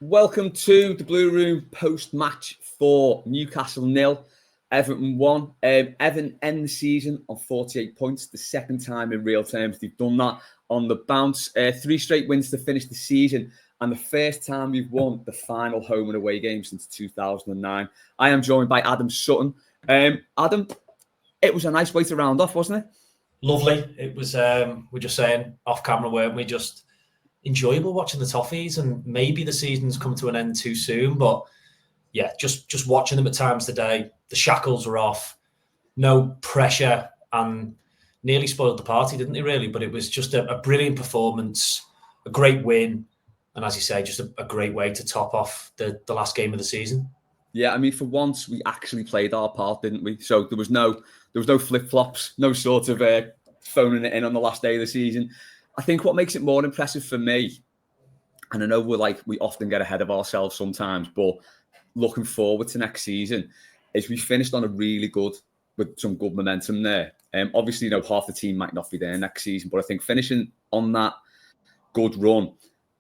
Welcome to the Blue Room post-match for Newcastle 0, Everton 1. Everton end the season on 48 points, the second time in real terms they've done that on the bounce. 3 straight wins to finish the season, and the first time we've won the final home and away game since 2009. I am joined by Adam Sutton. Adam, it was a nice way to round off, wasn't it? Lovely. It was, we're just saying off camera, weren't we? Just enjoyable watching the Toffees, and maybe the season's come to an end too soon, but yeah, just watching them at times today, the shackles were off, no pressure, and nearly spoiled the party, didn't they, really? But it was just a brilliant performance, a great win, and as you say, just a great way to top off the last game of the season. Yeah, I mean, for once, we actually played our part, didn't we? So there was no flip-flops, no sort of phoning it in on the last day of the season. I think what makes it more impressive for me, and I know we often get ahead of ourselves sometimes, but looking forward to next season, is we finished on a really good, with some good momentum there. Obviously, half the team might not be there next season, but I think finishing on that good run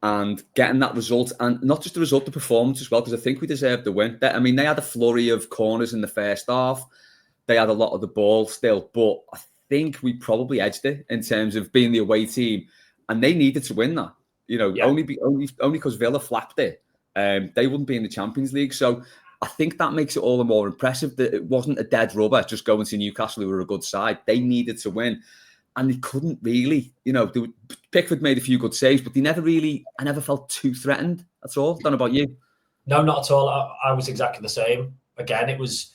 and getting that result, and not just the result, the performance as well, because I think we deserved the win. I mean, they had a flurry of corners in the first half. They had a lot of the ball still, but I think we probably edged it in terms of being the away team, and they needed to win that. Only because Villa flapped it. They wouldn't be in the Champions League. So I think that makes it all the more impressive that it wasn't a dead rubber just going to Newcastle, who were a good side. They needed to win, and they couldn't really. Pickford made a few good saves, but I never felt too threatened at all. Don't know about you. No, not at all. I was exactly the same. Again, it was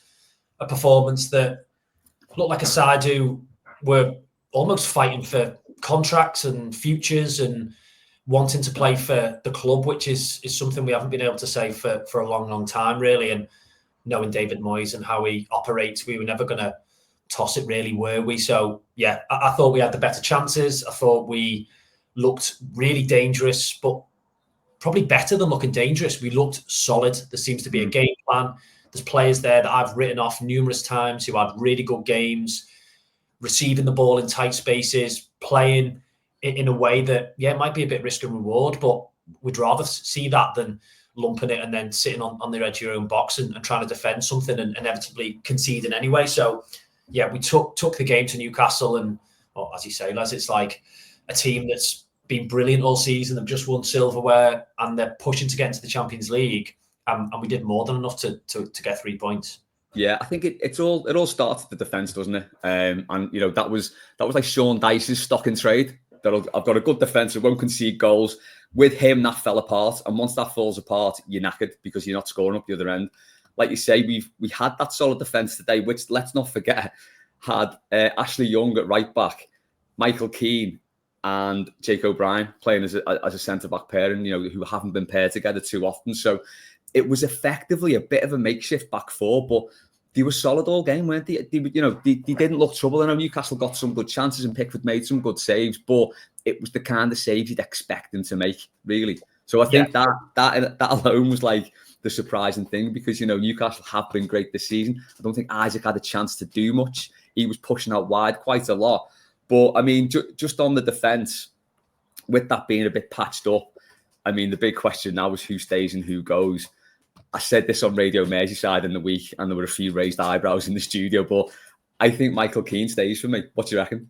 a performance that looked like a side who were almost fighting for contracts and futures and wanting to play for the club, which is something we haven't been able to say for a long, long time, really. And knowing David Moyes and how he operates, we were never going to toss it, really, were we? So, yeah, I thought we had the better chances. I thought we looked really dangerous, but probably better than looking dangerous. We looked solid. There seems to be a game plan. There's players there that I've written off numerous times who had really good games, receiving the ball in tight spaces, playing in a way that, it might be a bit risk and reward, but we'd rather see that than lumping it and then sitting on the edge of your own box and trying to defend something and inevitably conceding anyway. So, yeah, we took the game to Newcastle, and as you say, Les, it's like a team that's been brilliant all season. They've just won silverware and they're pushing to get into the Champions League, and we did more than enough to get 3 points. Yeah, I think it all starts at the defence, doesn't it? And that was like Sean Dyche's stock in trade. I've got a good defence, I won't concede goals. With him, that fell apart, and once that falls apart, you're knackered because you're not scoring up the other end. Like you say, we had that solid defence today, which, let's not forget, had Ashley Young at right back, Michael Keane and Jake O'Brien playing as a centre back pairing, who haven't been paired together too often. So it was effectively a bit of a makeshift back four, but they were solid all game, weren't they? They didn't look trouble. I know Newcastle got some good chances and Pickford made some good saves, but it was the kind of saves you'd expect them to make, really. So I think that alone was like the surprising thing, because Newcastle have been great this season. I don't think Isaac had a chance to do much. He was pushing out wide quite a lot. But I mean, just on the defence, with that being a bit patched up, I mean, the big question now is who stays and who goes. I said this on Radio Merseyside in the week, and there were a few raised eyebrows in the studio, but I think Michael Keane stays for me. What do you reckon?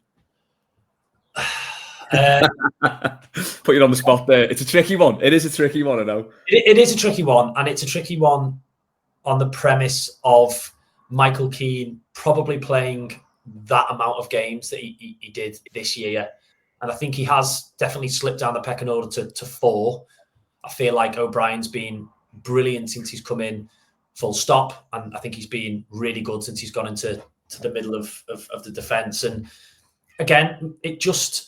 Put you on the spot there. It's a tricky one. It is a tricky one, I know. It is a tricky one, and it's a tricky one on the premise of Michael Keane probably playing that amount of games that he did this year. And I think he has definitely slipped down the pecking order to 4. I feel like O'Brien's been brilliant since he's come in, full stop. And I think he's been really good since he's gone into the middle of the defence. And again,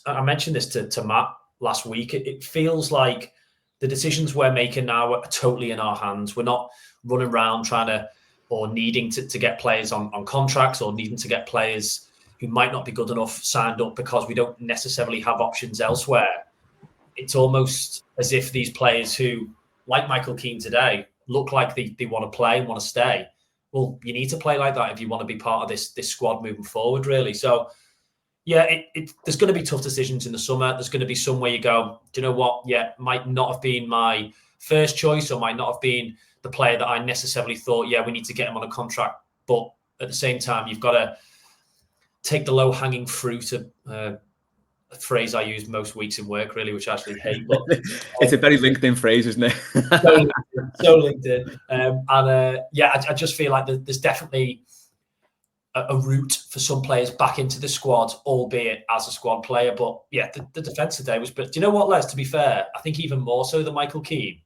I mentioned this to Matt last week, it feels like the decisions we're making now are totally in our hands. We're not running around trying to, or needing to get players on contracts, or needing to get players who might not be good enough signed up because we don't necessarily have options elsewhere. It's almost as if these players who, like Michael Keane today, look like they want to play and want to stay. Well, you need to play like that if you want to be part of this squad moving forward, really. So, yeah, there's going to be tough decisions in the summer. There's going to be some where you go, do you know what? Yeah, might not have been my first choice or might not have been the player that I necessarily thought, yeah, we need to get him on a contract. But at the same time, you've got to take the low-hanging fruit, a phrase I use most weeks in work, really, which I actually hate. But it's a very LinkedIn phrase, isn't it? so LinkedIn. I just feel like there's definitely a route for some players back into the squad, albeit as a squad player. But yeah, the defence today was. But do you know what, Les? To be fair, I think even more so than Michael Keane,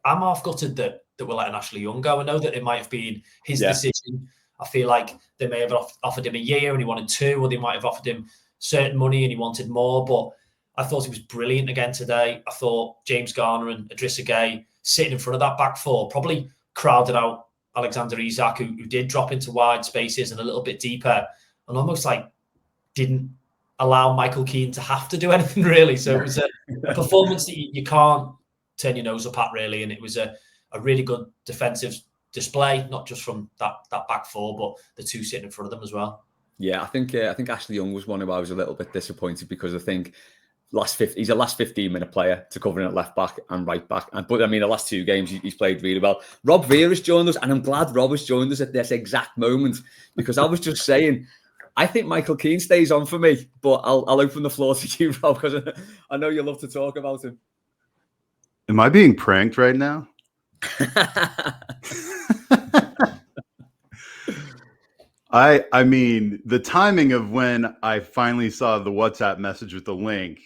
I'm half gutted that we're letting Ashley Young go. I know that it might have been his decision. I feel like they may have offered him a year and he wanted 2, or they might have offered him certain money and he wanted more. But I thought he was brilliant again today. I thought James Garner and Idrissa Gueye sitting in front of that back four probably crowded out Alexander Isak, who did drop into wide spaces and a little bit deeper, and almost like didn't allow Michael Keane to have to do anything really. So it was a performance that you can't turn your nose up at really, and it was a really good defensive display, not just from that back four, but the two sitting in front of them as well. Yeah, I think Ashley Young was one who I was a little bit disappointed because I think he's a last 15-minute player to cover in at left back and right back. But I mean, the last 2 games he's played really well. Rob Veer has joined us, and I'm glad Rob has joined us at this exact moment because I was just saying, I think Michael Keane stays on for me, but I'll open the floor to you, Rob, because I know you love to talk about him. Am I being pranked right now? I mean, the timing of when I finally saw the WhatsApp message with the link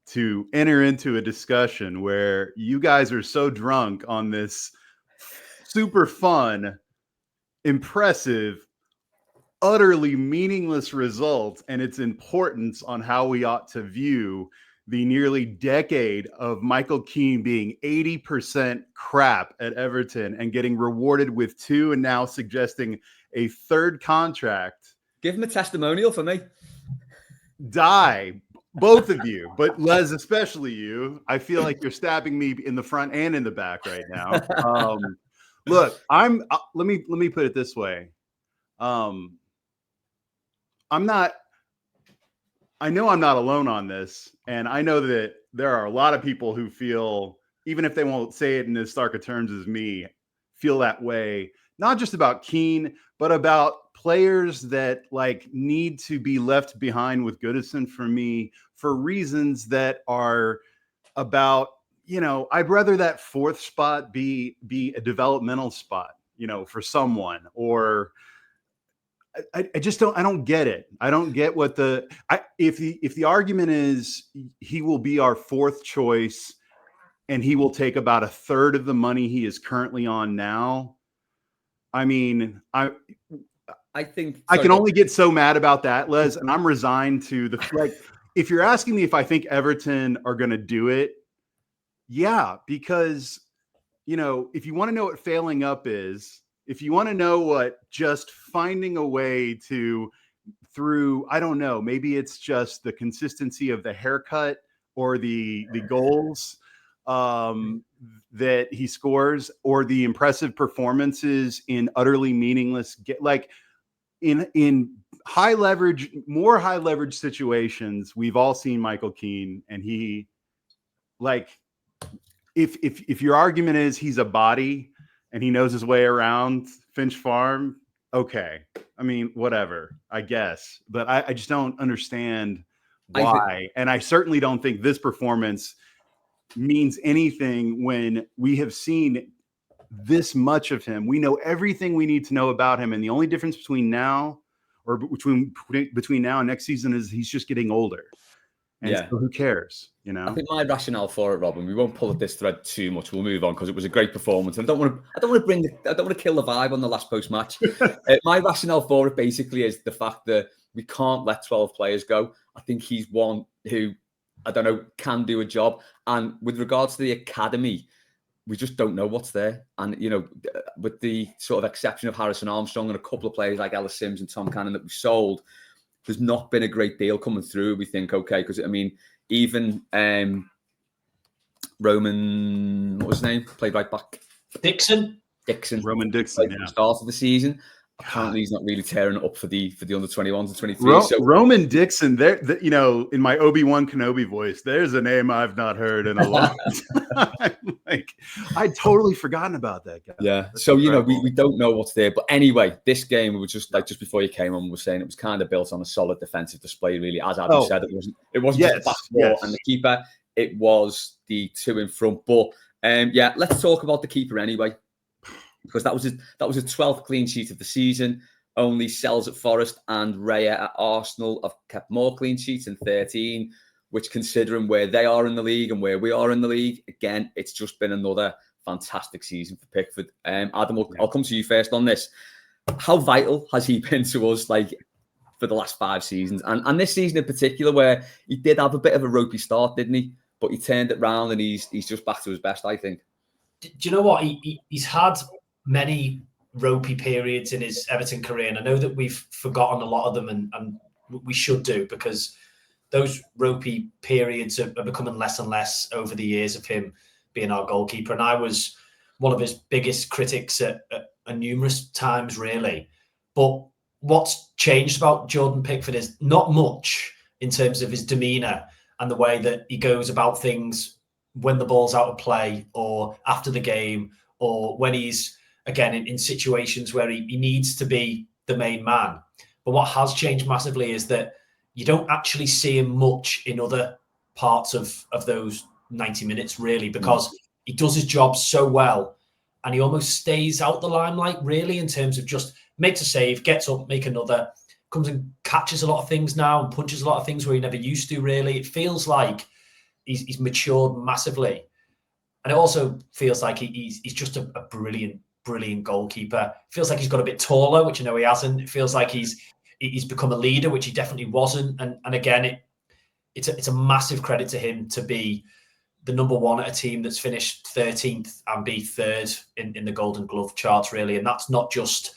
to enter into a discussion where you guys are so drunk on this super fun, impressive, utterly meaningless result and its importance on how we ought to view the nearly decade of Michael Keane being 80% crap at Everton and getting rewarded with 2 and now suggesting a 3rd contract. Give him a testimonial for me. Die, both of you, but Les, especially you. I feel like you're stabbing me in the front and in the back right now. Look, let me put it this way. I'm not alone on this. And I know that there are a lot of people who feel, even if they won't say it in as stark of terms as me, feel that way, not just about Keane, but about players that like need to be left behind with Goodison for me for reasons that are about, I'd rather that 4th spot be a developmental spot, for someone, or I don't get it. I don't get what if the argument is he will be our 4th choice and he will take about 1/3 of the money he is currently on now. I mean, I think I can only get so mad about that, Les, and I'm resigned to if you're asking me if I think Everton are going to do it, yeah, because if you want to know what failing up is, if you want to know what just finding a way through, I don't know, maybe it's just the consistency of the haircut or the goals that he scores or the impressive performances in utterly meaningless, in more high leverage situations, we've all seen Michael Keane, and he if your argument is he's a body and he knows his way around Finch Farm, okay. I mean, whatever, I guess. But I just don't understand why. And I certainly don't think this performance means anything when we have seen this much of him. We know everything we need to know about him. And the only difference between now and next season is he's just getting older. And so who cares? I think my rationale for it, Robin, we won't pull at this thread too much. We'll move on because it was a great performance. And I don't want to kill the vibe on the last post match. My rationale for it basically is the fact that we can't let 12 players go. I think he's one who, I don't know, can do a job. And with regards to the academy, we just don't know what's there. And, with the sort of exception of Harrison Armstrong and a couple of players like Ellis Sims and Tom Cannon that we sold, there's not been a great deal coming through. We think, okay, because, I mean, even Roman, what was his name? Played right back. Dixon. Roman Dixon, at the start of the season. apparently he's not really tearing it up for the under 21s and 23s. So Roman Dixon, there, in my Obi-Wan Kenobi voice, there's a name I've not heard in a long time. Like, I'd totally forgotten about that guy. Yeah. That's so incredible. we don't know what's there, but anyway, this game, we were just before you came on, we were saying it was kind of built on a solid defensive display. Really, as Adam said, it wasn't just the back four and the keeper; it was the two in front. But let's talk about the keeper anyway, because that was his 12th clean sheet of the season. Only Sells at Forest and Raya at Arsenal have kept more clean sheets in 13, which, considering where they are in the league and where we are in the league, again, it's just been another fantastic season for Pickford. Adam, I'll come to you first on this. How vital has he been to us, like, for the last 5 seasons? And this season in particular, where he did have a bit of a ropey start, didn't he? But he turned it round and he's just back to his best, I think. Do you know what? He's had many ropey periods in his Everton career, and I know that we've forgotten a lot of them, and we should do, because those ropey periods are becoming less and less over the years of him being our goalkeeper. And I was one of his biggest critics at numerous times, really. But what's changed about Jordan Pickford is not much in terms of his demeanour and the way that he goes about things when the ball's out of play or after the game, or when he's, again, in situations where he needs to be the main man. But what has changed massively is that you don't actually see him much in other parts of those 90 minutes, really, because he does his job so well and he almost stays out the limelight, really, in terms of just makes a save, gets up, make another, comes and catches a lot of things now and punches a lot of things where he never used to, really. It feels like he's matured massively. And it also feels like he's just a brilliant goalkeeper. It feels like he's got a bit taller, which I know he hasn't. It feels like he's become a leader, which he definitely wasn't. And again, it's a massive credit to him to be the number one at a team that's finished 13th and be third in the Golden Glove charts, really. And that's not just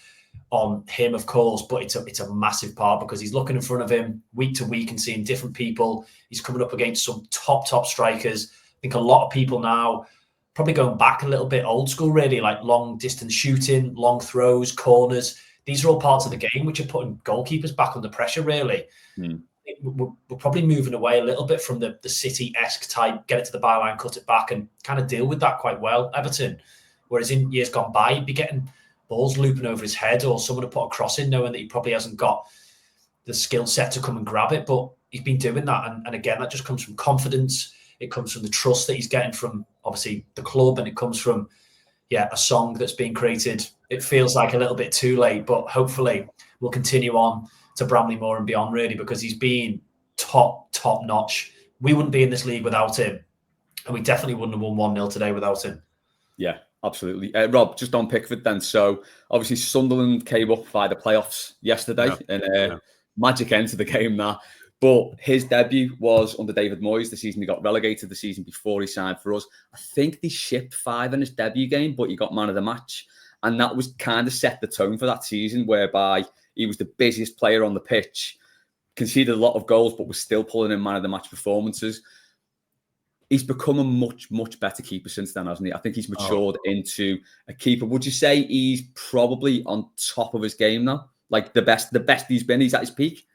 on him, of course, but it's a massive part, because he's looking in front of him week to week and seeing different people. He's coming up against some top strikers. I think a lot of people now probably going back a little bit old school, really, like long distance shooting, long throws, corners. These are all parts of the game which are putting goalkeepers back under pressure, really. We're probably moving away a little bit from the City-esque type, get it to the byline, cut it back, and kind of deal with that quite well, Everton. Whereas in years gone by, he'd be getting balls looping over his head, or someone to put a cross in, knowing that he probably hasn't got the skill set to come and grab it. But he's been doing that. And again, that just comes from confidence. It comes from the trust that he's getting from, obviously, the club, and it comes from, a song that's being created. It feels like a little bit too late, but hopefully we'll continue on to Bramley-Moore and beyond, really, because he's been top notch. We wouldn't be in this league without him, and we definitely wouldn't have won 1-0 today without him. Yeah, absolutely. Rob, just on Pickford then. So obviously Sunderland came up via the playoffs yesterday, and magic end to the game now. But his debut was under David Moyes the season he got relegated, the season before he signed for us. I think they shipped 5 in his debut game, but he got man of the match. And that was kind of set the tone for that season, whereby he was the busiest player on the pitch, conceded a lot of goals, but was still pulling in man of the match performances. He's become a much better keeper since then, hasn't he? I think he's matured into a keeper. Would you say he's probably on top of his game now? Like the best he's been? He's at his peak?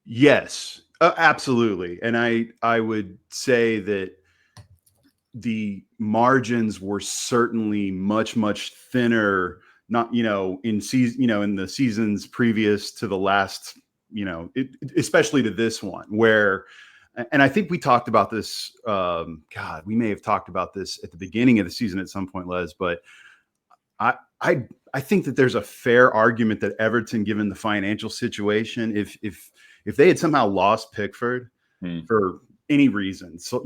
Yes, absolutely. And I would say that the margins were certainly much thinner, not, in season, in the seasons previous to the last, especially to this one, where, and I think we talked about this, we may have talked about this at the beginning of the season at some point, Les, but I think that there's a fair argument that Everton, given the financial situation, if they had somehow lost Pickford for any reason, so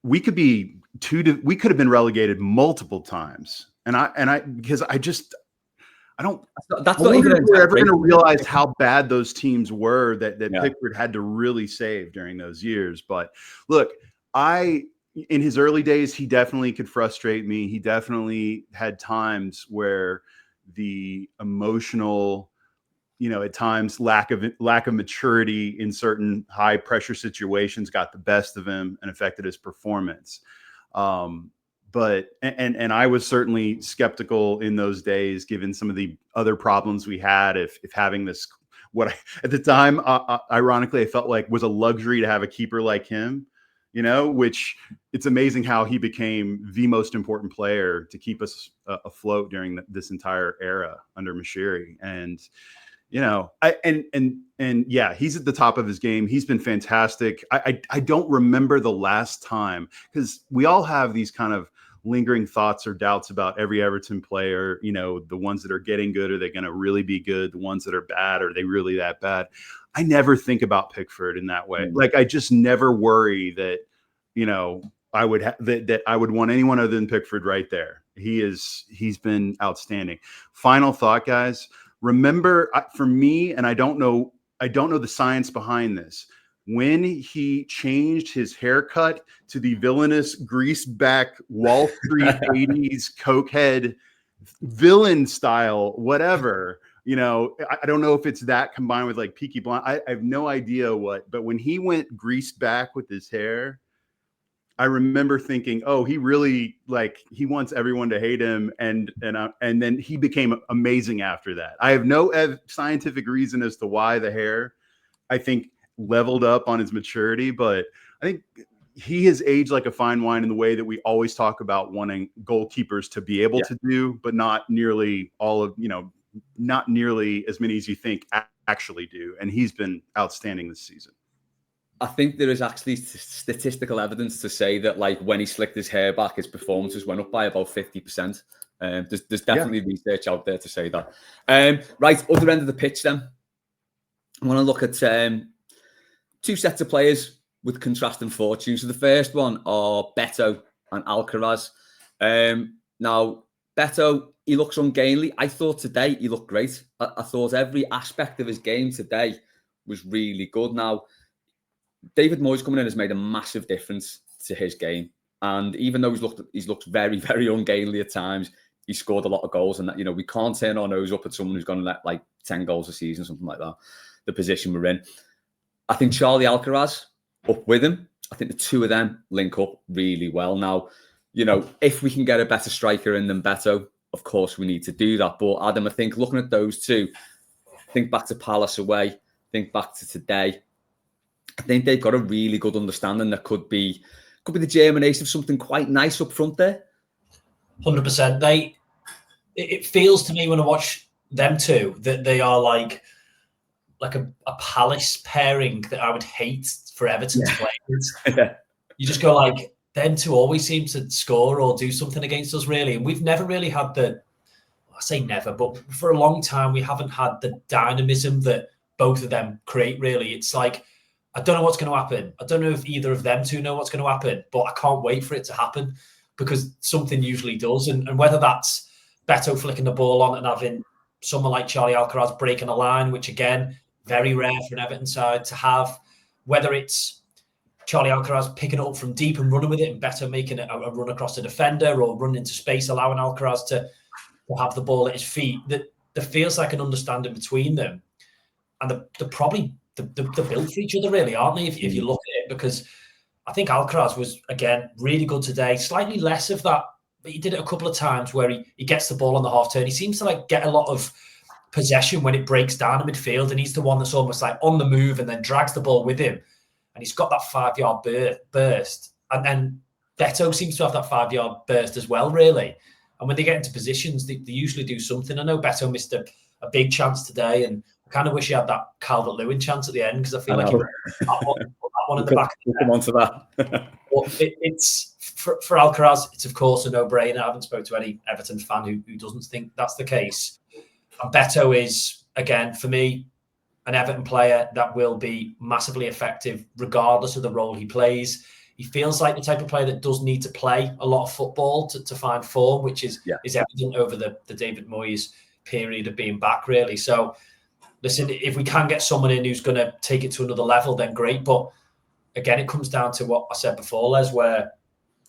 we could have been relegated multiple times, and I because I don't. That's not even. We're ever going to realize how bad those teams were that Pickford had to really save during those years. But look, in his early days, he definitely could frustrate me. He definitely had times where the emotional, at times lack of maturity in certain high pressure situations got the best of him and affected his performance. But and I was certainly skeptical in those days, given some of the other problems we had. If having this, at the time, ironically, I felt like was a luxury to have a keeper like him, which it's amazing how he became the most important player to keep us afloat during this entire era under Mashiri. And yeah, he's at the top of his game. He's been fantastic. I don't remember the last time, because we all have these kind of lingering thoughts or doubts about every Everton player. The ones that are getting good, are they going to really be good? The ones that are bad, are they really that bad? I never think about Pickford in that way. Like, I just never worry that, I would that I would want anyone other than Pickford right there. He's been outstanding. Final thought, guys. Remember, for me, and I don't know the science behind this, when he changed his haircut to the villainous grease back Wall Street 80s cokehead villain style, whatever, I don't know if it's that combined with like Peaky Blinders. I have no idea but when he went greased back with his hair, I remember thinking, oh, he really, he wants everyone to hate him. And then he became amazing after that. I have no scientific reason as to why the hair, I think, leveled up on his maturity. But I think he has aged like a fine wine in the way that we always talk about wanting goalkeepers to be able to do, but not nearly not nearly as many as you think actually do. And he's been outstanding this season. I think there is actually statistical evidence to say that, when he slicked his hair back, his performances went up by about 50%. There's definitely research out there to say that. Right, other end of the pitch then. I want to look at two sets of players with contrasting fortunes. So the first one are Beto and Alcaraz. Now, Beto, he looks ungainly. I thought today he looked great. I thought every aspect of his game today was really good. Now, David Moyes coming in has made a massive difference to his game. And even though he's looked very, very ungainly at times, he scored a lot of goals. And that, we can't turn our nose up at someone who's going to let 10 goals a season, something like that, the position we're in. I think Charlie Alcaraz up with him. I think the two of them link up really well. Now, if we can get a better striker in than Beto, of course we need to do that. But Adam, I think looking at those two, think back to Palace away, think back to today, I think they've got a really good understanding that could be the germination of something quite nice up front there. 100%. It feels to me when I watch them two that they are like a Palace pairing that I would hate for Everton to play with. You just go them two always seem to score or do something against us, really. And we've never really had I say never, but for a long time we haven't had the dynamism that both of them create, really. It's I don't know what's going to happen. I don't know if either of them two know what's going to happen, but I can't wait for it to happen because something usually does. And whether that's Beto flicking the ball on and having someone like Charlie Alcaraz breaking a line, which again, very rare for an Everton side to have, whether it's Charlie Alcaraz picking it up from deep and running with it and Beto making a run across the defender or running into space, allowing Alcaraz to have the ball at his feet, that there feels like an understanding between them. And they're probably they're built for each other, really, aren't they? If you look at it, because I think Alcaraz was, again, really good today. Slightly less of that, but he did it a couple of times where he gets the ball on the half turn. He seems to get a lot of possession when it breaks down in midfield, and he's the one that's almost on the move and then drags the ball with him. And he's got that 5-yard burst. And then Beto seems to have that 5-yard burst as well, really. And when they get into positions, they usually do something. I know Beto missed a big chance today, and I kind of wish he had that Calvert-Lewin chance at the end because I feel he put that one in the back. Come on to that. But it's for Alcaraz, it's of course a no-brainer. I haven't spoken to any Everton fan who doesn't think that's the case. And Beto is, again, for me, an Everton player that will be massively effective regardless of the role he plays. He feels like the type of player that does need to play a lot of football to find form, which is evident over the David Moyes period of being back, really. So, listen, if we can get someone in who's going to take it to another level, then great. But again, it comes down to what I said before, Les, where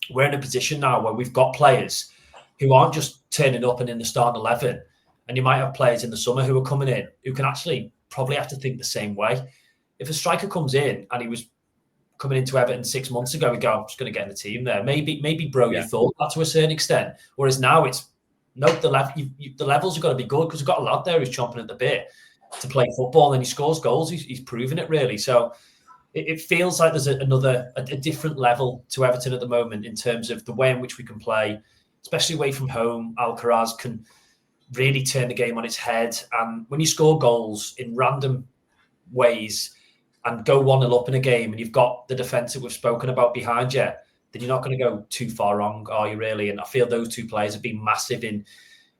we're in a position now where we've got players who aren't just turning up and in the starting 11. And you might have players in the summer who are coming in who can actually probably have to think the same way. If a striker comes in and he was coming into Everton 6 months ago, we go, I'm just going to get in the team there. Maybe, bro, you thought that to a certain extent. Whereas now it's, no, the levels have got to be good because we've got a lad there who's chomping at the bit to play football, and he scores goals. He's proven it, really. So it feels like there's a different level to Everton at the moment in terms of the way in which we can play, especially away from home. Alcaraz can really turn the game on its head. And when you score goals in random ways and go 1-0 up in a game, and you've got the defence that we've spoken about behind you, then you're not going to go too far wrong, are you, really? And I feel those two players have been massive in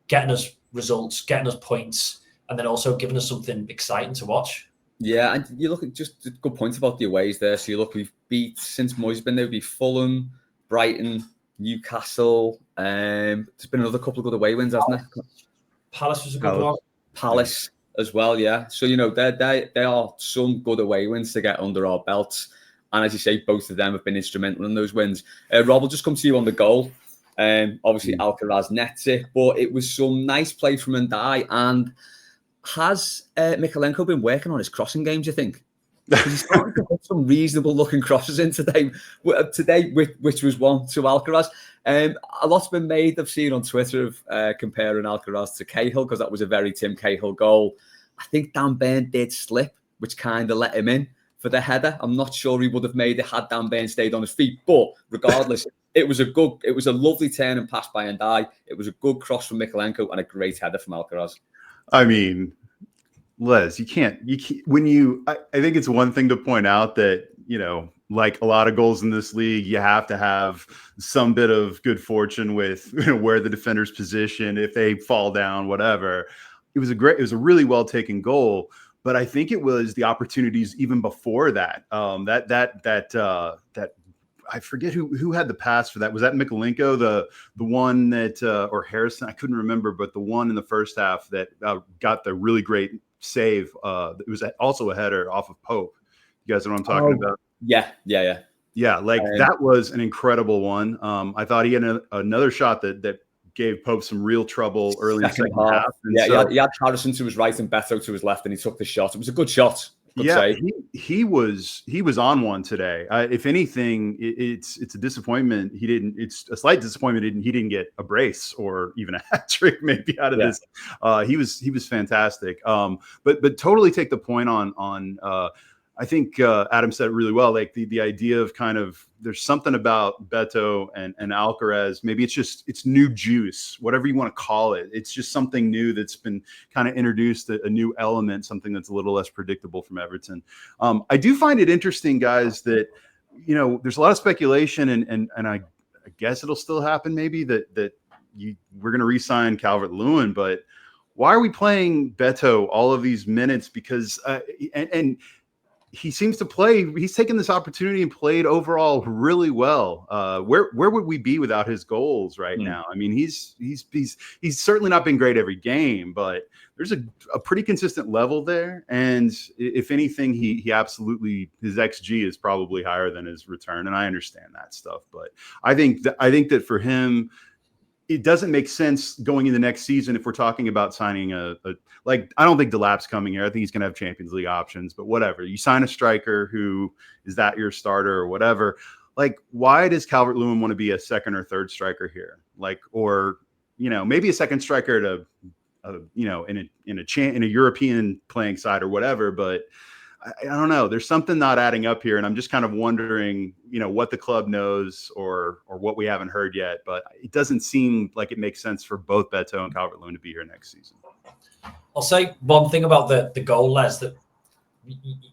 getting us results, getting us points, and then also giving us something exciting to watch. Yeah, and you look at just a good point about the aways there. So you look, we've beat, since Moyes has been there, we've beat Fulham, Brighton, Newcastle. There's been another couple of good away wins, hasn't there? Palace was a good one. Palace as well, yeah. So, there are some good away wins to get under our belts. And as you say, both of them have been instrumental in those wins. Rob, will just come to you on the goal. Obviously, Alcaraz nets it, but it was some nice play from Ndai. And has Mykolenko been working on his crossing game, do you think? Because he's starting to put some reasonable looking crosses in today, which was one to Alcaraz. A lot's been made, I've seen on Twitter, of comparing Alcaraz to Cahill, because that was a very Tim Cahill goal. I think Dan Burn did slip, which kind of let him in for the header. I'm not sure he would have made it had Dan Burn stayed on his feet, but regardless, it was a lovely turn and pass by Ndai. It was a good cross from Mykolenko and a great header from Alcaraz. I mean, Les, you can't I think it's one thing to point out that, like a lot of goals in this league, you have to have some bit of good fortune with where the defender's position, if they fall down, whatever. It was a really well taken goal, but I think it was the opportunities even before that. That I forget who had the pass for that. Was that Mykolenko, the one that or Harrison? I couldn't remember, but the one in the first half that got the really great save. It was also a header off of Pope. You guys know what I'm talking about? Yeah. That was an incredible one. I thought he had another shot that gave Pope some real trouble early in the second half. And he had Harrison to his right and Beto to his left, and he took the shot. It was a good shot. He was on one today. If anything, it's a disappointment. It's a slight disappointment. He didn't get a brace or even a hat trick maybe out of this. He was fantastic. But totally take the point on. I think Adam said it really well. Like the idea of kind of there's something about Beto and Alcaraz. Maybe it's new juice, whatever you want to call it. It's just something new that's been kind of introduced, a new element, something that's a little less predictable from Everton. I do find it interesting, guys, that there's a lot of speculation, and I guess it'll still happen. Maybe that we're going to re-sign Calvert-Lewin, but why are we playing Beto all of these minutes? Because and he seems to play. He's taken this opportunity and played overall really well. Where would we be without his goals right now? I mean, he's certainly not been great every game, but there's a pretty consistent level there. And if anything, he absolutely, his XG is probably higher than his return, and I understand that stuff. But I think that for him, it doesn't make sense going into next season if we're talking about signing I don't think Delap's coming here. I think he's going to have Champions League options, but whatever. You sign a striker who is that your starter or whatever. Like, why does Calvert-Lewin want to be a second or third striker here? Or maybe a second striker in a European playing side or whatever, but I don't know. There's something not adding up here, and I'm just kind of wondering, what the club knows or what we haven't heard yet. But it doesn't seem like it makes sense for both Beto and Calvert-Lewin to be here next season. I'll say one thing about the goal, Les, that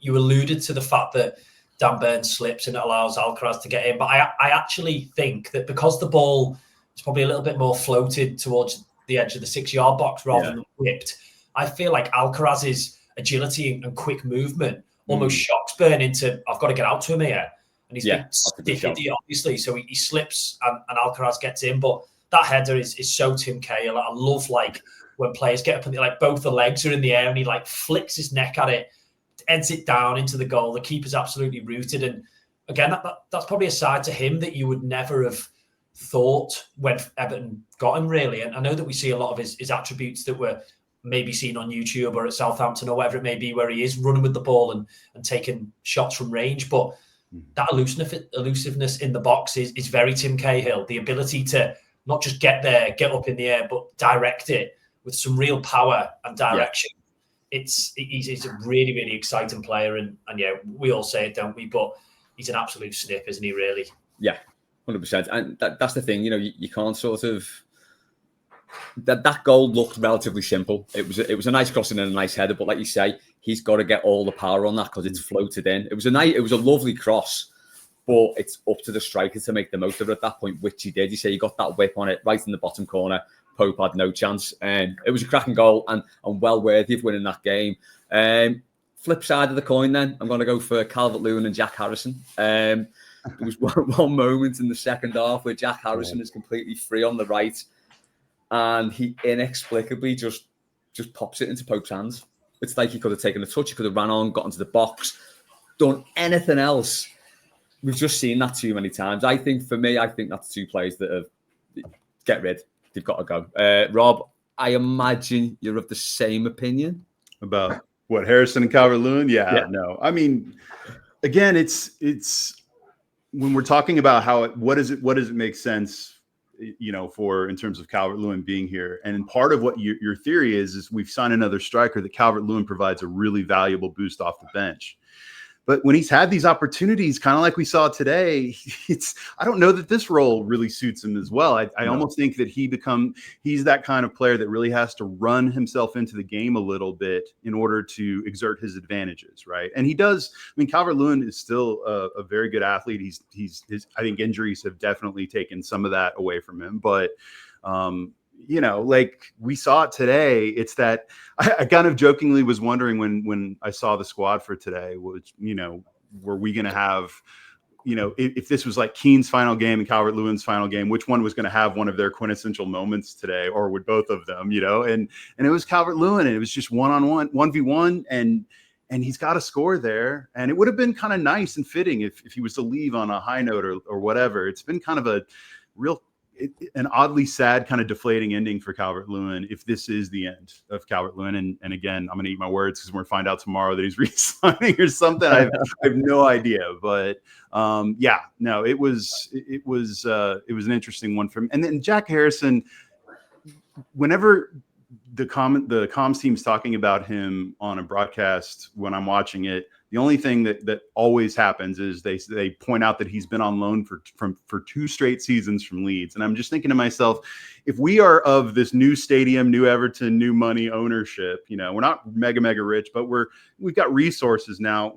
you alluded to the fact that Dan Burn slips and it allows Alcaraz to get in. But I actually think that because the ball is probably a little bit more floated towards the edge of the 6-yard box rather than whipped, I feel like Alcaraz's agility and quick movement almost shocks Burn into, I've got to get out to him here. And he's been stiff idiot, obviously. So he slips and Alcaraz gets in. But that header is so Tim Cahill. I love when players get up and both the legs are in the air and he flicks his neck at it, ends it down into the goal. The keeper's absolutely rooted. And again, that's probably a side to him that you would never have thought when Everton got him, really. And I know that we see a lot of his attributes that were maybe seen on YouTube or at Southampton or whatever it may be, where he is running with the ball and taking shots from range. But that elusiveness in the box is very Tim Cahill. The ability to not just get there, get up in the air, but direct it with some real power and direction. Yeah. He's a really, really exciting player. And yeah, we all say it, don't we? But he's an absolute snip, isn't he, really? Yeah, 100%. And that's the thing, you can't sort of... That goal looked relatively simple. It was a nice crossing and a nice header, but like you say, he's got to get all the power on that because it's floated in. It was a lovely cross, but it's up to the striker to make the most of it at that point, which he did. You say he got that whip on it right in the bottom corner. Pope had no chance, and it was a cracking goal and well worthy of winning that game. Flip side of the coin, then I'm going to go for Calvert-Lewin and Jack Harrison. There was one moment in the second half where Jack Harrison is completely free on the right. And he inexplicably just pops it into Pope's hands. It's like he could have taken a touch, he could have ran on, got into the box, done anything else. We've just seen that too many times. I think that's two players that have get rid. They've got to go. Rob, I imagine you're of the same opinion about what, Harrison and Calvert-Lewin? Yeah, no. I mean, again, it's when we're talking about what does it make sense, for in terms of Calvert-Lewin being here. And part of what your theory is we've signed another striker that Calvert-Lewin provides a really valuable boost off the bench. But when he's had these opportunities, kind of like we saw today, I don't know that this role really suits him as well. I almost think that he's that kind of player that really has to run himself into the game a little bit in order to exert his advantages, right? And he does. I mean, Calvert-Lewin is still a very good athlete. I think injuries have definitely taken some of that away from him, but like we saw it today, it's that I kind of jokingly was wondering when I saw the squad for today, which, were we going to have, if this was like Keane's final game and Calvert-Lewin's final game, which one was going to have one of their quintessential moments today, or would both of them, and it was Calvert-Lewin, and it was just 1-on-1, 1v1, and he's got a score there. And it would have been kind of nice and fitting if he was to leave on a high note or whatever. It's been kind of a real an oddly sad kind of deflating ending for Calvert-Lewin if this is the end of Calvert-Lewin. And again, I'm going to eat my words because we're going to find out tomorrow that he's re-signing or something. I have no idea. But it was an interesting one for him. And then Jack Harrison, whenever the comms team's talking about him on a broadcast when I'm watching it, the only thing that always happens is they point out that he's been on loan for 2 straight seasons from Leeds. And I'm just thinking to myself, if we are of this new stadium, new Everton, new money ownership, we're not mega rich, but we've got resources now.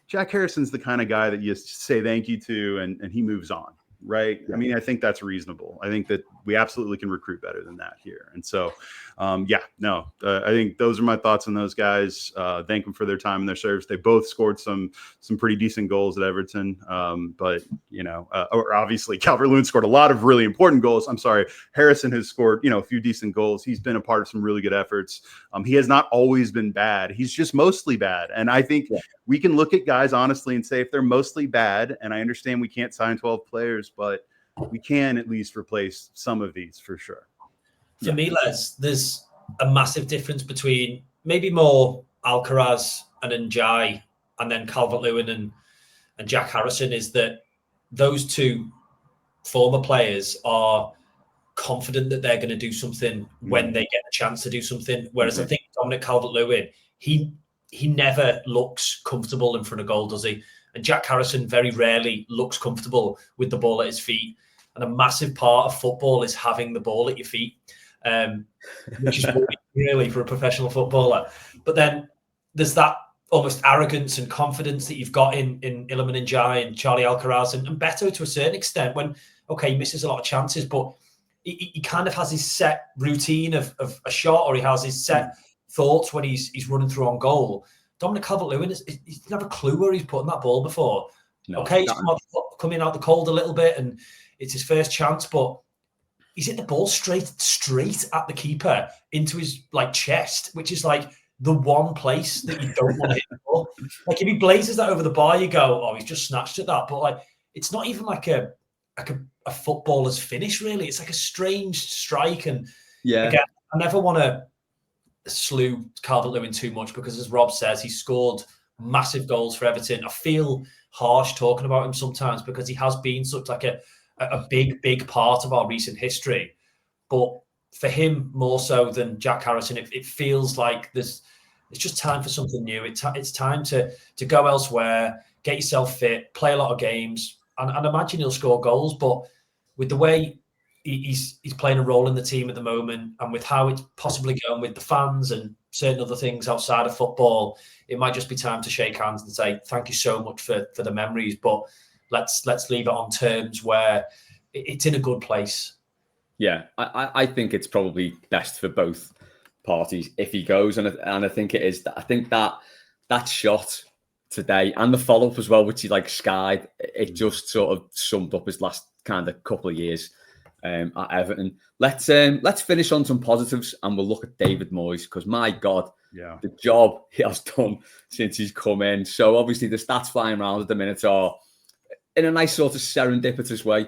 Jack Harrison's the kind of guy that you say thank you to and he moves on. Right. Yeah. I mean, I think that's reasonable. I think that we absolutely can recruit better than that here. And so, I think those are my thoughts on those guys. Thank them for their time and their service. They both scored some pretty decent goals at Everton. Or obviously Calvert-Lewin scored a lot of really important goals. I'm sorry. Harrison has scored, a few decent goals. He's been a part of some really good efforts. He has not always been bad. He's just mostly bad. And I think we can look at guys honestly and say if they're mostly bad, and I understand we can't sign 12 players, but we can at least replace some of these for sure. For me, Les, there's a massive difference between maybe more Alcaraz and Njai and then Calvert-Lewin and Jack Harrison is that those two former players are confident that they're going to do something when they get a chance to do something. Whereas I think Dominic Calvert-Lewin, he never looks comfortable in front of goal, does he? And Jack Harrison very rarely looks comfortable with the ball at his feet. And a massive part of football is having the ball at your feet, which is really for a professional footballer. But then there's that almost arrogance and confidence that you've got in Iliman Ndiaye and Charlie Alcaraz and Beto to a certain extent when, he misses a lot of chances, but he kind of has his set routine of a shot or he has his set thoughts when he's running through on goal. Dominic Calvert-Lewin, he's never a clue where he's putting that ball before. No, he's coming out the cold a little bit and it's his first chance, but he's hit the ball straight at the keeper into his chest, which is the one place that you don't want to hit the ball. If he blazes that over the bar, you go, he's just snatched at that. But it's not even a footballer's finish, really. It's a strange strike. And again, I never want to slew Calvert-Lewin too much because, as Rob says, he scored massive goals for Everton. I feel harsh talking about him sometimes because he has been such like a big part of our recent history. But for him, more so than Jack Harrison, it feels like it's just time for something new. It's time to go elsewhere, get yourself fit, play a lot of games, and imagine he'll score goals. But with the way he's playing a role in the team at the moment, and with how it's possibly going with the fans and certain other things outside of football, it might just be time to shake hands and say thank you so much for the memories. But let's leave it on terms where it's in a good place. Yeah, I think it's probably best for both parties if he goes, and I think it is. I think that shot today and the follow up as well, which he like skied, it just sort of summed up his last kind of couple of years at Everton. Let's finish on some positives, and we'll look at David Moyes because my God, the job he has done since he's come in. So obviously the stats flying around at the minute are in a nice sort of serendipitous way.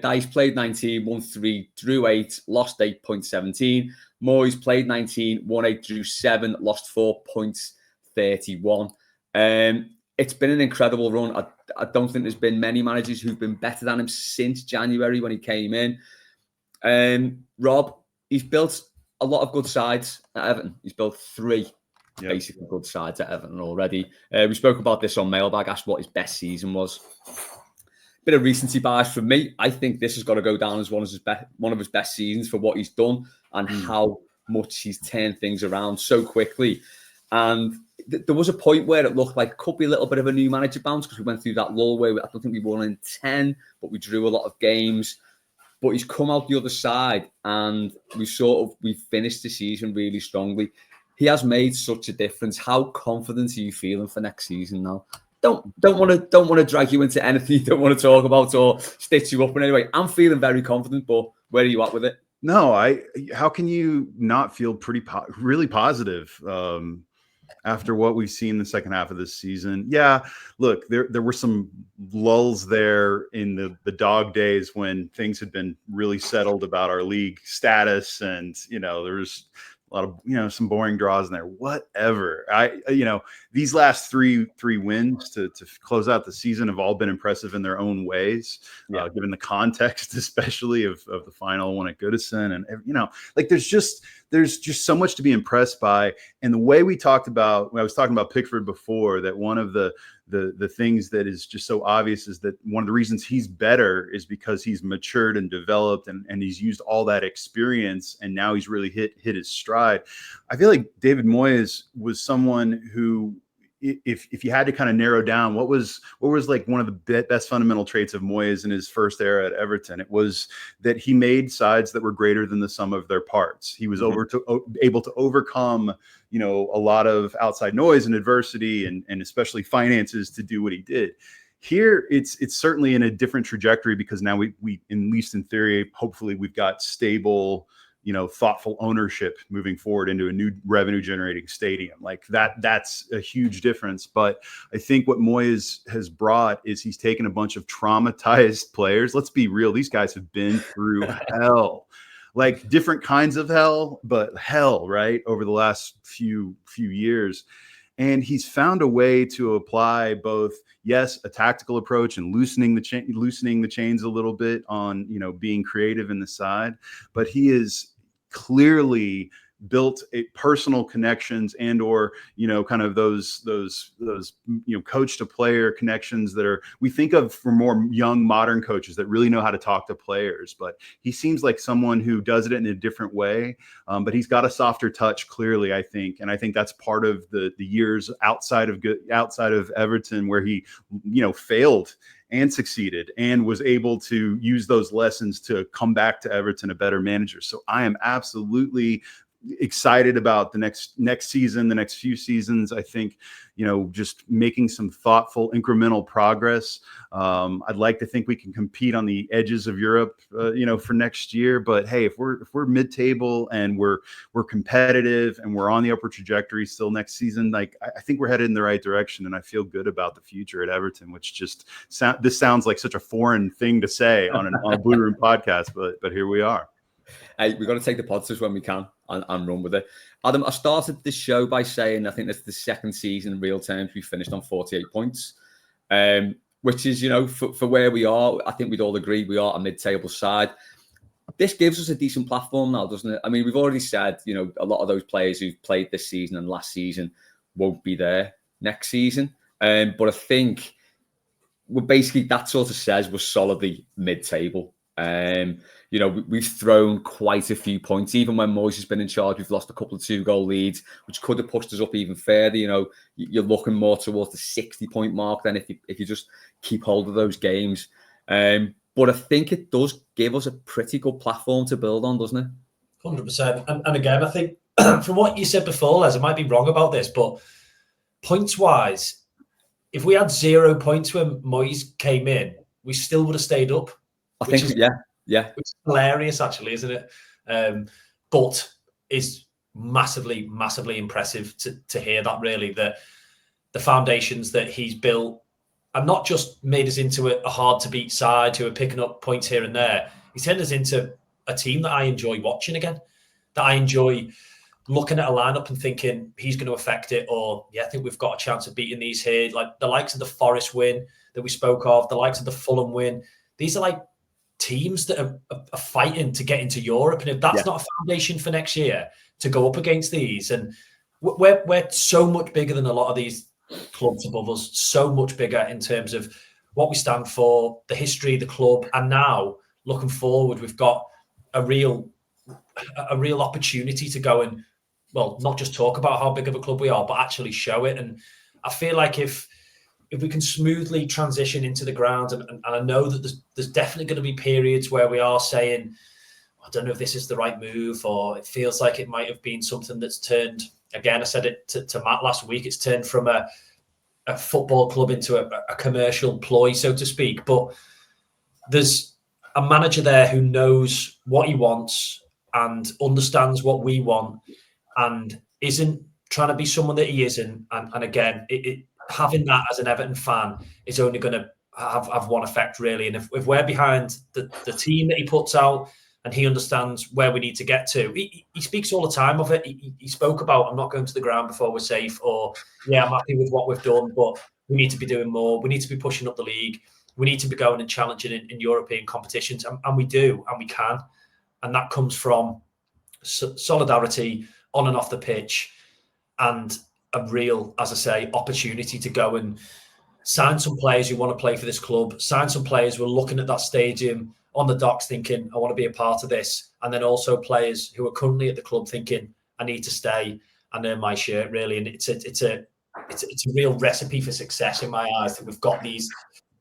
Dice played 19, won 3, drew 8, lost 8, 0.17. Moyes played 19, won 8, drew 7, lost 4, 0.31. It's been an incredible run. I don't think there's been many managers who've been better than him since January when he came in. Rob, he's built a lot of good sides at Everton. He's built 3 basically good sides at Everton already. We spoke about this on Mailbag, asked what his best season was. Bit of recency bias from me. I think this has got to go down as one of his best seasons for what he's done and how much he's turned things around so quickly. And there was a point where it looked like it could be a little bit of a new manager bounce because we went through that lull where I don't think we won in 10, but we drew a lot of games. But he's come out the other side and we finished the season really strongly. He has made such a difference. How confident are you feeling for next season now? Don't want to drag you into anything you don't want to talk about or stitch you up in any way. I'm feeling very confident, but where are you at with it? No, how can you not feel really positive after what we've seen the second half of this season? Yeah, look, there were some lulls there in the dog days when things had been really settled about our league status, and there was a lot of some boring draws in there. Whatever. These last three wins to close out the season have all been impressive in their own ways, given the context, especially of the final one at Goodison, and there's just so much to be impressed by. And the way I was talking about Pickford before, that one of the things that is just so obvious is that one of the reasons he's better is because he's matured and developed and he's used all that experience, and now he's really hit his stride. I feel like David Moyes was someone who, if you had to kind of narrow down what was like one of the best fundamental traits of Moyes in his first era at Everton, it was that he made sides that were greater than the sum of their parts. He was able to overcome a lot of outside noise and adversity and especially finances to do what he did. Here, it's certainly in a different trajectory because now we at least in theory, hopefully we've got stable, thoughtful ownership moving forward into a new revenue generating stadium. Like that's a huge difference. But I think what Moyes has brought is he's taken a bunch of traumatized players. Let's be real. These guys have been through hell, like different kinds of hell, but hell, right? Over the last few years. And he's found a way to apply both, yes, a tactical approach and loosening the chains a little bit on, being creative in the side, but he is clearly built a personal connections and or kind of those coach to player connections that are we think of for more young modern coaches that really know how to talk to players. But he seems like someone who does it in a different way, but he's got a softer touch clearly, I think, and I think that's part of the years outside of Everton where he failed and succeeded and was able to use those lessons to come back to Everton a better manager. So I am absolutely excited about the next season, the next few seasons. I think, just making some thoughtful incremental progress. I'd like to think we can compete on the edges of Europe, for next year. But hey, if we're mid-table and we're competitive and we're on the upward trajectory still next season, like I think we're headed in the right direction, and I feel good about the future at Everton. Which just this sounds like such a foreign thing to say on a Blue Room podcast, but here we are. Hey, we've got to take the positives when we can and run with it. Adam, I started this show by saying I think this is the second season in real terms we finished on 48 points. which is, for where we are, I think we'd all agree we are a mid-table side. This gives us a decent platform now, doesn't it? I mean, we've already said, a lot of those players who've played this season and last season won't be there next season. But I think that sort of says we're solidly mid-table. We've thrown quite a few points. Even when Moyes has been in charge, we've lost a couple of 2-goal leads, which could have pushed us up even further. You're looking more towards the 60-point mark than if you just keep hold of those games. But I think it does give us a pretty good platform to build on, doesn't it? 100%. And again, I think from what you said before, Les, I might be wrong about this, but points-wise, if we had 0 points when Moyes came in, we still would have stayed up. Which is hilarious, actually, isn't it? But it's massively, massively impressive to hear that, really, that the foundations that he's built and not just made us into a hard-to-beat side who are picking up points here and there. He's turned us into a team that I enjoy watching again, that I enjoy looking at a lineup and thinking he's going to affect it, or, I think we've got a chance of beating these here. Like the likes of the Forest win that we spoke of, the likes of the Fulham win. These are like teams that are fighting to get into Europe. And if that's not a foundation for next year to go up against these, and we're so much bigger than a lot of these clubs above us, so much bigger in terms of what we stand for, the history, the club, and now looking forward, we've got a real opportunity to go and, well, not just talk about how big of a club we are, but actually show it. And I feel like if we can smoothly transition into the ground, and I know that there's definitely going to be periods where we are saying, I don't know if this is the right move, or it feels like it might have been something that's turned, again, I said it to Matt last week, it's turned from a football club into a commercial ploy, so to speak. But there's a manager there who knows what he wants and understands what we want and isn't trying to be someone that he isn't. And again, having that as an Everton fan is only going to have one effect, really. And if we're behind the team that he puts out and he understands where we need to get to, he speaks all the time of it. He spoke about, I'm not going to the ground before we're safe, or, I'm happy with what we've done, but we need to be doing more. We need to be pushing up the league. We need to be going and challenging in European competitions. And we do, and we can. And that comes from solidarity on and off the pitch, and a real, as I say, opportunity to go and sign some players who want to play for this club, sign some players who are looking at that stadium on the docks thinking, I want to be a part of this. And then also players who are currently at the club thinking, I need to stay and earn my shirt, really. And it's a real recipe for success in my eyes, that we've got these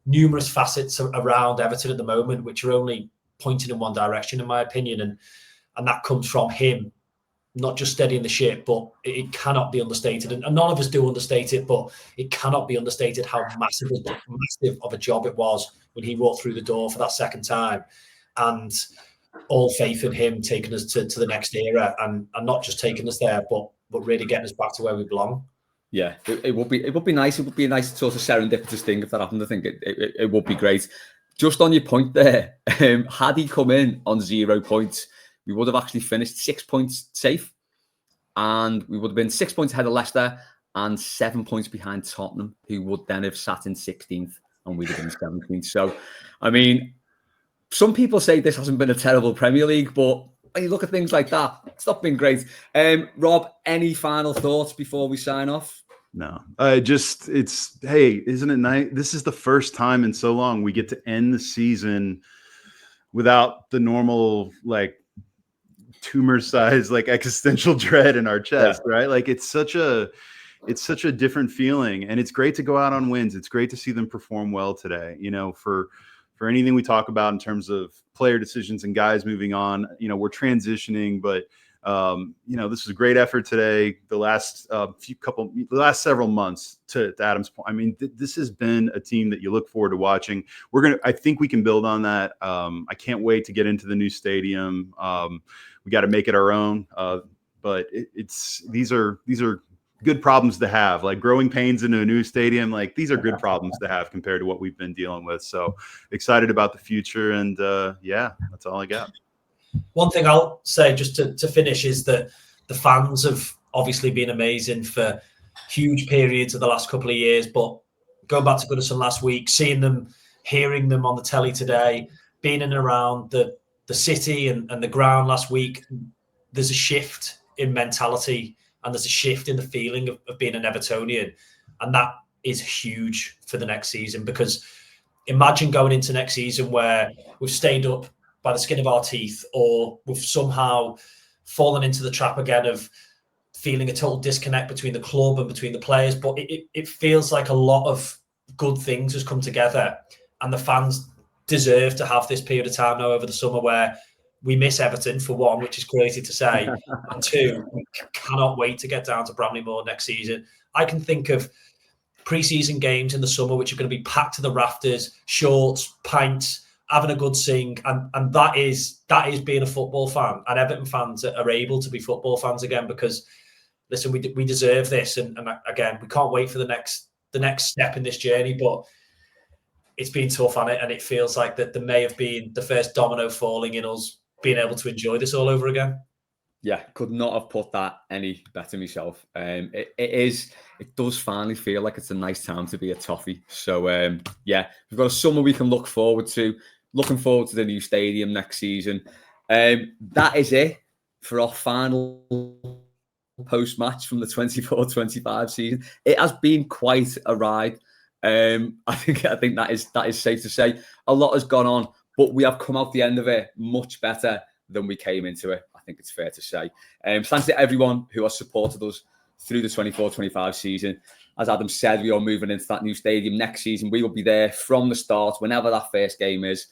numerous facets around Everton at the moment, which are only pointing in one direction, in my opinion. And that comes from him not just steadying the ship, but it cannot be understated. And none of us do understate it, but it cannot be understated how massive of a job it was when he walked through the door for that second time. And all faith in him taking us to the next era, and not just taking us there, but really getting us back to where we belong. Yeah, it would be nice. It would be a nice sort of serendipitous thing if that happened. I think it would be great. Just on your point there, had he come in on 0 points, we would have actually finished 6 points safe, and we would have been 6 points ahead of Leicester and 7 points behind Tottenham, who would then have sat in 16th, and we'd have been 17th. So, I mean, some people say this hasn't been a terrible Premier League, but when you look at things like that, it's not been great. Rob, any final thoughts before we sign off? No, hey, isn't it nice? This is the first time in so long we get to end the season without the normal, like, tumor-sized, like, existential dread in our chest, right? Like, it's such a different feeling, and it's great to go out on wins. It's great to see them perform well today. For anything we talk about in terms of player decisions and guys moving on, we're transitioning, but this was a great effort today. The last several months, to Adam's point, I mean, this has been a team that you look forward to watching. I think we can build on that. I can't wait to get into the new stadium. We got to make it our own. But these are good problems to have, like growing pains into a new stadium. Like, these are good problems to have compared to what we've been dealing with. So excited about the future. And that's all I got. One thing I'll say just to finish is that the fans have obviously been amazing for huge periods of the last couple of years, but going back to Goodison last week, seeing them, hearing them on the telly today, being in and around the city and the ground last week, there's a shift in mentality and there's a shift in the feeling of being an Evertonian. And that is huge for the next season, because imagine going into next season where we've stayed up by the skin of our teeth, or we've somehow fallen into the trap again of feeling a total disconnect between the club and between the players. But it feels like a lot of good things has come together, and the fans deserve to have this period of time now over the summer where we miss Everton, for one, which is crazy to say, and two, we cannot wait to get down to Bramley-Moore next season. I can think of pre-season games in the summer which are going to be packed to the rafters, shorts, pints, having a good sing, and that is being a football fan. And Everton fans are able to be football fans again, because listen, we deserve this, and again, we can't wait for the next step in this journey. But it's been tough on it, and it feels like that there may have been the first domino falling in us being able to enjoy this all over again. Yeah, could not have put that any better myself. It does finally feel like it's a nice time to be a toffee. So yeah, we've got a summer we can look forward to. Looking forward to the new stadium next season. That is it for our final post-match from the 24-25 season. It has been quite a ride. I think that is safe to say. A lot has gone on, but we have come out the end of it much better than we came into it. I think it's fair to say. Thanks to everyone who has supported us through the 24-25 season. As Adam said, we are moving into that new stadium next season. We will be there from the start, whenever that first game is,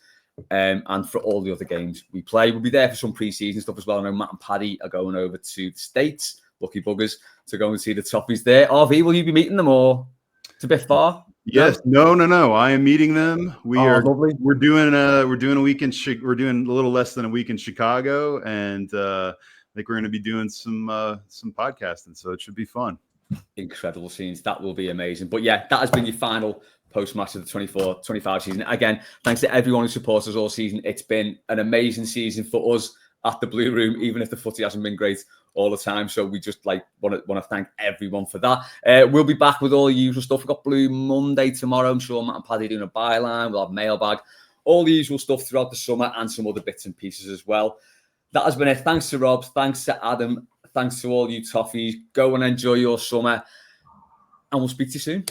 and for all the other games we play. We'll be there for some pre-season stuff as well. I know Matt and Paddy are going over to the States, lucky buggers, to go and see the Toffees there. RV, will you be meeting them, or it's a bit far? Yes, no. I am meeting them. Lovely. We're doing a week in we're doing a little less than a week in Chicago, and I think we're going to be doing some podcasting, so it should be fun. Incredible scenes. That will be amazing. But yeah, that has been your final post-match of the 24-25 season. Again, thanks to everyone who supports us all season. It's been an amazing season for us at the Blue Room, even if the footy hasn't been great all the time. So we just want to thank everyone for that. We'll be back with all the usual stuff. We've got Blue Monday tomorrow. I'm sure Matt and Paddy doing a byline. We'll have mailbag, all the usual stuff throughout the summer, and some other bits and pieces as well. That has been it. Thanks to Rob. Thanks to Adam. Thanks to all you Toffees. Go and enjoy your summer, and we'll speak to you soon.